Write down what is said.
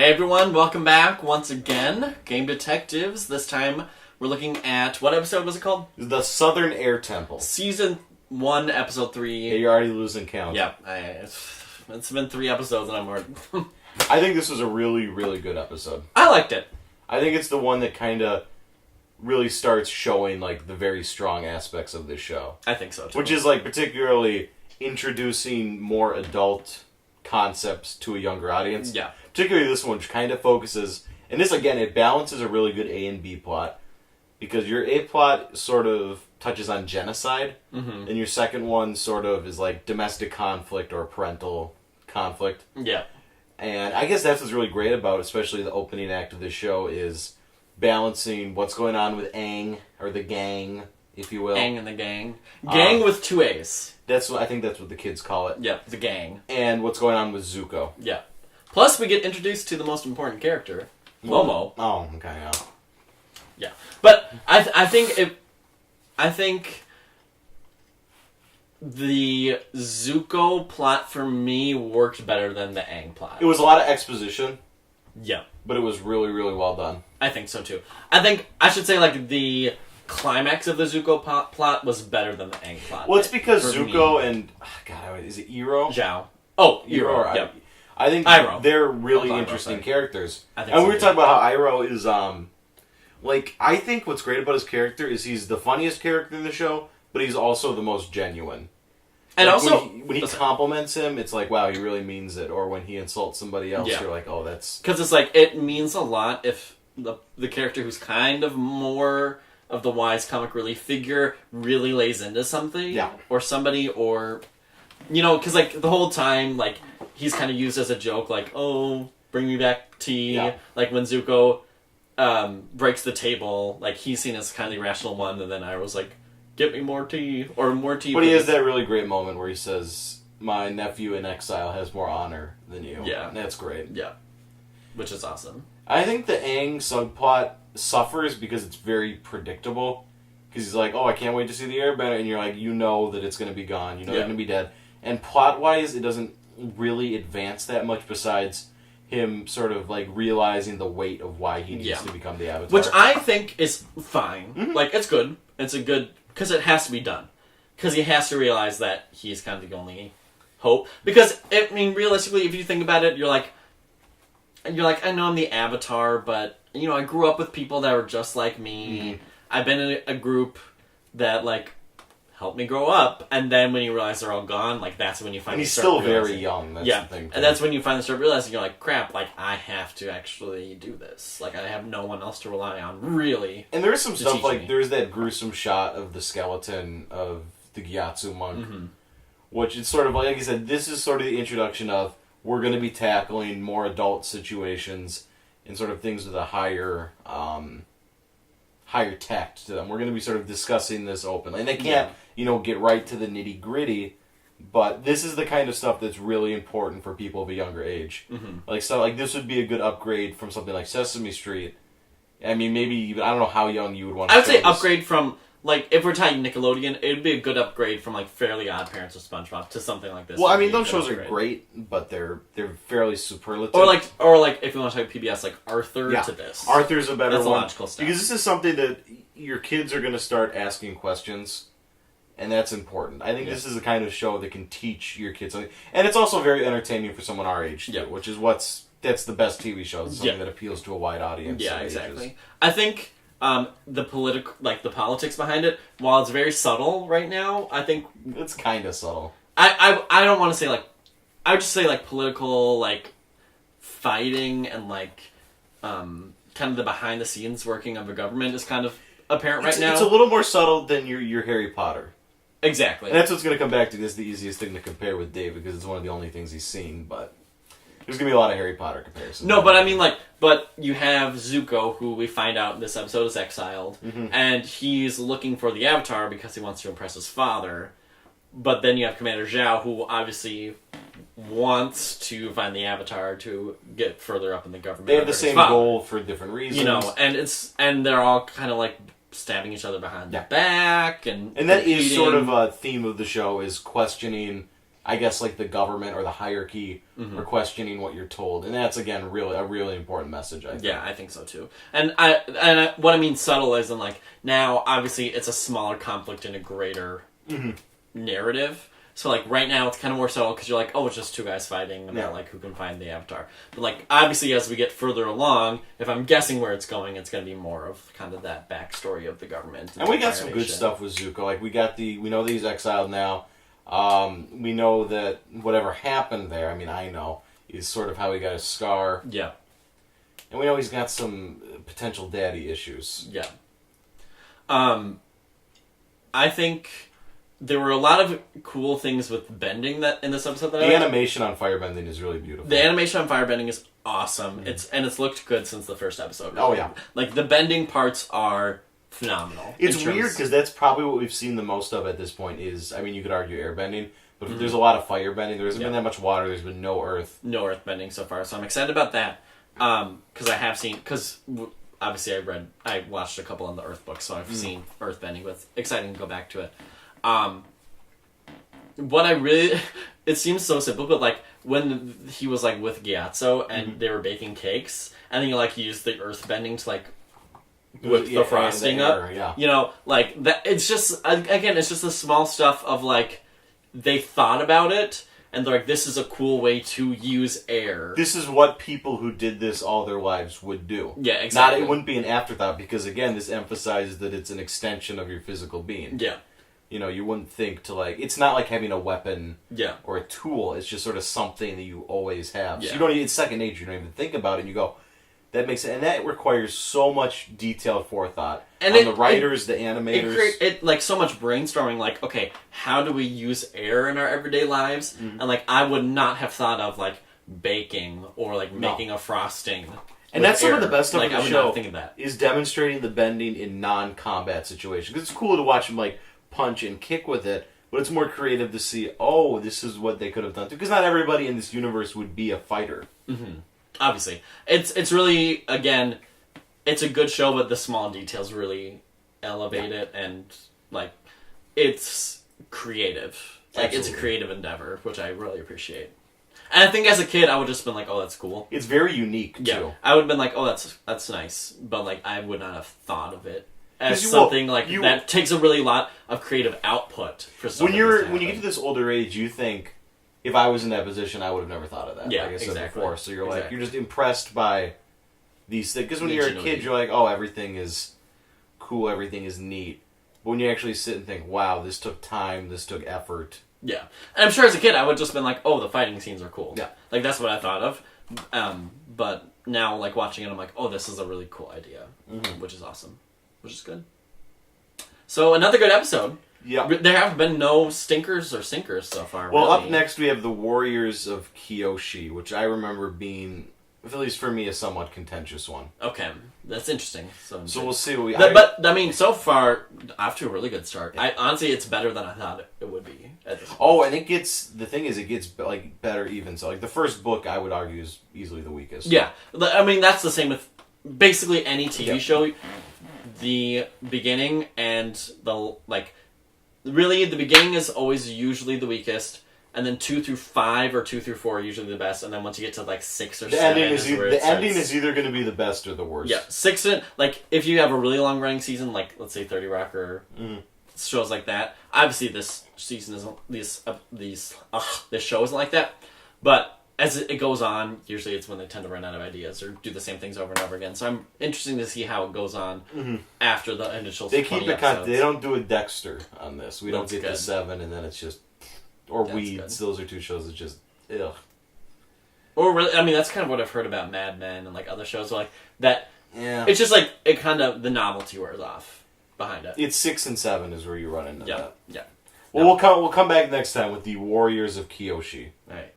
Hey everyone, welcome back once again. Game Detectives. This time we're looking at, what episode was it called? The Southern Air Temple. Season 1, Episode 3. Yeah, you're already losing count. Yeah, it's been 3 episodes and I'm already... I think this was a really, really good episode. I liked it. I think it's the one that kind of really starts showing, like, the very strong aspects of this show. I think so, too. Which is, like, particularly introducing more adult concepts to a younger audience. Yeah. Particularly this one, which kind of focuses... And this, again, it balances a really good A and B plot. Because your A plot sort of touches on genocide. Mm-hmm. And your second one sort of is, like, domestic conflict or parental conflict. Yeah. And I guess that's what's really great about, especially the opening act of this show, is balancing what's going on with Aang, or the gang, if you will. Aang and the gang. Gang with 2 A's. I think that's what the kids call it. Yeah, the gang. And what's going on with Zuko. Yeah. Plus, we get introduced to the most important character, Momo. Oh, okay, yeah. Yeah, but I think the Zuko plot for me worked better than the Aang plot. It was a lot of exposition. Yeah, but it was really, really well done. I think so too. I should say like the climax of the Zuko plot was better than the Aang plot. Well, it's because Zuko and God, is it Iroh? Zhao. Oh, Iroh. Yep. I think Iroh. They're really interesting characters. I think and so, we were talking about how Iroh is, like, I think what's great about his character is he's the funniest character in the show, but he's also the most genuine. And like also, when he compliments him, it's like, wow, he really means it. Or when he insults somebody else, you're like, oh, that's... Because it's like, it means a lot if the character who's kind of more of the wise comic relief figure really lays into something. Yeah. Or somebody, or... You know, because like, the whole time, like, he's kind of used as a joke, like, oh, bring me back tea. Yeah. Like, when Zuko breaks the table, like, he's seen as kind of the irrational one, and then I was like, get me more tea, or more tea. But he has that really great moment where he says, my nephew in exile has more honor than you. Yeah. And that's great. Yeah. Which is awesome. I think the Aang subplot suffers because it's very predictable. Because he's like, oh, I can't wait to see the Airbender, and you're like, you know that it's going to be gone. You know they're going to be dead. And plot-wise, it doesn't really advance that much besides him sort of, like, realizing the weight of why he needs to become the Avatar. Which I think is fine. Mm-hmm. Like, it's good. It's a good... Because it has to be done. Because he has to realize that he's kind of the only hope. Because, I mean, realistically, if you think about it, you're like, I know I'm the Avatar, but, you know, I grew up with people that were just like me. Mm-hmm. I've been in a group that, like, helped me grow up, and then when you realize they're all gone, like, that's when you finally start realizing. And he's still very young, that's the thing. And that's when you finally start realizing, you're like, crap, like, I have to actually do this. Like, I have no one else to rely on, really. And there's some stuff, like, there's that gruesome shot of the skeleton of the Gyatso monk, which is sort of, like I said, this is sort of the introduction of, we're going to be tackling more adult situations and sort of things with a higher tact to them. We're going to be sort of discussing this openly. And they can't, get right to the nitty-gritty, but this is the kind of stuff that's really important for people of a younger age. Mm-hmm. Like, stuff like this would be a good upgrade from something like Sesame Street. I mean, maybe even, I don't know how young you would want to I would say upgrade from, like, if we're talking Nickelodeon, it would be a good upgrade from, like, Fairly Odd Parents or SpongeBob to something like this. Well, I mean, those shows are great, but they're fairly superlative. Or like, if you want to talk PBS, like, Arthur to this. Arthur's a better one. That's a logical step. Because this is something that your kids are going to start asking questions, and that's important. I think this is the kind of show that can teach your kids something. And it's also very entertaining for someone our age, too, which is that's the best TV show. It's something that appeals to a wide audience. Yeah, exactly. Ages. I think the politics behind it, while it's very subtle right now, I think... It's kind of subtle. I don't want to say, like... I would just say, like, political, like, fighting and, like, kind of the behind-the-scenes working of the government is kind of apparent right now. It's a little more subtle than your Harry Potter. Exactly. And that's what's going to come back to. This is the easiest thing to compare with Dave, because it's one of the only things he's seen, but... There's going to be a lot of Harry Potter comparisons. No, but I mean, like, but you have Zuko, who we find out in this episode is exiled, and he's looking for the Avatar because he wants to impress his father. But then you have Commander Zhao, who obviously wants to find the Avatar to get further up in the government. They have the same goal for different reasons. You know, and they're all kind of, like, stabbing each other behind the back, and that is sort of a theme of the show, is questioning I guess, like, the government or the hierarchy are questioning what you're told. And that's, again, a really important message, I think. Yeah, I think so, too. And what I mean subtle is, like, now, obviously, it's a smaller conflict in a greater narrative. So, like, right now, it's kind of more subtle because you're like, oh, it's just two guys fighting about, like, who can find the Avatar. But, like, obviously, as we get further along, if I'm guessing where it's going to be more of kind of that backstory of the government. And we got some good stuff with Zuko. Like, we know that he's exiled now. We know that whatever happened there, I mean, I know, is sort of how he got his scar. Yeah. And we know he's got some potential daddy issues. Yeah. I think there were a lot of cool things with bending that in this episode. The animation on firebending is really beautiful. The animation on firebending is awesome. It's looked good since the first episode. Oh, yeah. Like, the bending parts are phenomenal. It's weird because that's probably what we've seen the most of at this point is, I mean, you could argue airbending, but there's a lot of firebending. There hasn't been that much water. There's been no earth. No earth bending so far, so I'm excited about that. Because I have seen, obviously I watched a couple in the Earth books, so I've seen earth bending. But exciting to go back to it. What I really, it seems so simple, but like when he was like with Gyatso and they were baking cakes, and then he used the earth bending to like whip the frosting up. Yeah. You know, like that. It's just again, it's just the small stuff of like they thought about it. And they're like, this is a cool way to use air. This is what people who did this all their lives would do. Yeah, exactly. It wouldn't be an afterthought because, again, this emphasizes that it's an extension of your physical being. Yeah. You know, you wouldn't think to, like... It's not like having a weapon or a tool. It's just sort of something that you always have. Yeah. So you don't even... It's second nature. You don't even think about it. And you go, that makes it... And that requires so much detailed forethought. And on the writers, the animators... It like, so much brainstorming. Like, okay, how do we use air in our everyday lives? And, like, I would not have thought of, like, baking or, like, making a frosting. And that's some of the best stuff like, in the show. show. Not think of that. Is demonstrating the bending in non-combat situations. Because it's cool to watch them, like, punch and kick with it, but it's more creative to see, oh, this is what they could have done. Because not everybody in this universe would be a fighter. Mm-hmm. Obviously. It's really, again, it's a good show, but the small details really elevate it, and, like, it's creative. Like, Absolutely. It's a creative endeavor, which I really appreciate. And I think as a kid, I would just been like, oh, that's cool. It's very unique, too. Yeah, I would have been like, oh, that's nice. But, like, I would not have thought of it as something that takes a really lot of creative output for something. When you get to this older age, you think, if I was in that position, I would have never thought of that. Yeah, like I said exactly. before. So you're like, you're just impressed by these things. Because when you're a kid, you're like, oh, everything is cool, everything is neat. But when you actually sit and think, wow, this took time, this took effort. Yeah. And I'm sure as a kid, I would just been like, oh, the fighting scenes are cool. Yeah. Like, that's what I thought of. But now, like, watching it, I'm like, oh, this is a really cool idea. Which is awesome. Which is good. So, another good episode. Yeah. There have been no stinkers or sinkers so far. Well, really. Up next we have the Warriors of Kyoshi, which I remember being, at least for me, a somewhat contentious one. Okay. That's interesting. So we'll see what we... But, I mean, so far, off to a really good start. Yeah. Honestly, it's better than I thought it would be at this point. Oh, and it gets like, better even. So, like, the first book, I would argue, is easily the weakest. Yeah. I mean, that's the same with basically any TV show. The beginning and the, like... Really, the beginning is always usually the weakest, and then 2 through 5 or 2 through 4 are usually the best, and then once you get to like 6 or 7, the ending is either going to be the best or the worst. Yeah, 6 like if you have a really long running season, like let's say 30 Rock or shows like that. Obviously, this season isn't this show isn't like that, but as it goes on, usually it's when they tend to run out of ideas or do the same things over and over again. So I'm interested to see how it goes on after the initial. They keep it kind. They don't do a Dexter on this. We don't get to 7, and then it's just Weeds. Good. Those are 2 shows that just ugh. Or really, I mean, that's kind of what I've heard about Mad Men and like other shows like that. Yeah, it's just like it kind of the novelty wears off behind it. It's 6 and 7 is where you run into that. Yeah. Well, we'll come back next time with the Warriors of Kyoshi. All right.